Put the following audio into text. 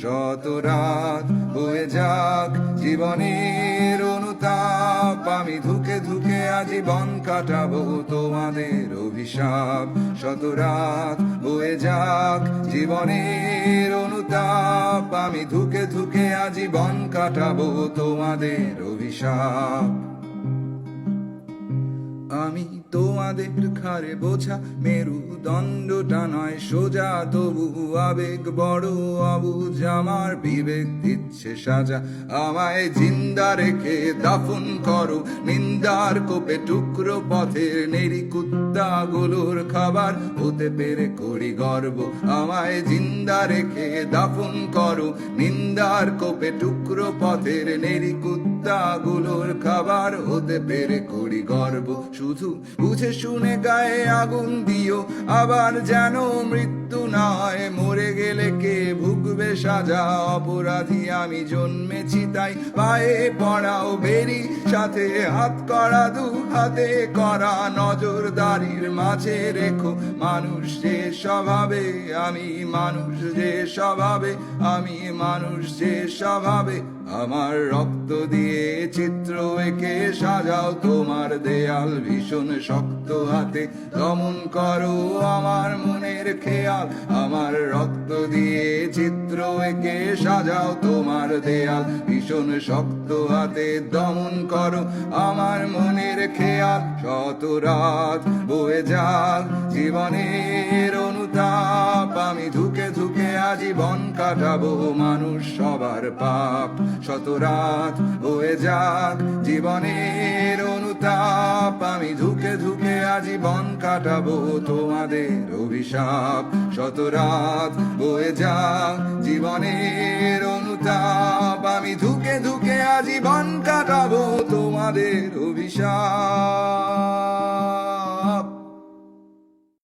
শত রাত হয়ে যাক জীবনের অনুতাপ, আমি ধুকে ধুকে আজীবন কাটাবো তোমাদের অভিশাপ। শত রাত হয়ে যাক জীবনের অনুতাপ, আমি ধুকে ধুকে আজীবন কাটাবো তোমাদের অভিশাপ। আমি তোমাদের ঘাড়ে বোঝা মেরুদণ্ডটা নয় সোজা, তবু আবেগ বড় অবুঝ, আমার বিবেক দিচ্ছে সাজা। আমায় জিন্দা রেখে দাফন করো নিন্দার কোপে, টুকরো পথের নেরি কুত্তাগুলোর খাবার হতে পেরে করি গর্ব। আমায় জিন্দা রেখে দাফন করো নিন্দার কোপে, টুকরো পথের নেরি কুত্তাগুলোর খাবার হতে পেরে করি গর্ব। শুধু বুঝে শুনে গায়ে আগুন দিও, আবার যেন মৃত্যু নয়, মরে গেলে কে ভুগবে সাজা। অপরাধী আমি জন্মেছি তাই পায়ে পড়াও বেরি, সাথে হাত করা দু হাতে করা নজরদারির মাঝে রেখো মানুষ যে স্বভাবে, আমি মানুষ যে স্বভাবে, আমি মানুষ যে স্বভাবে। আমার রক্ত দিয়ে চিত্র এঁকে সাজাও তোমার দেয়াল, ভীষণ শক্ত হাতে দমন করো আমার মনের খেয়াল। আমার রক্ত দিয়ে চিত্র এঁকে সাজাও তোমার দেয়াল, ভীষণ শক্ত হাতে দমন করো আমার মনের খেয়াল। শত রাত বয়ে যাক জীবনের অনুতাপ, আমি ধুকে ধুকে আজীবন কাটাবো মানুষ সবার পাপ। শত রাত হয়ে যাক জীবনের অনুতাপ, আমি ধুকে ধুকে আজীবন কাটাবো তোমাদের অভিশাপ। শত রাত হয়ে যাক জীবনের অনুতাপ, আমি ধুকে ধুকে আজীবন কাটাবো তোমাদের অভিশাপ।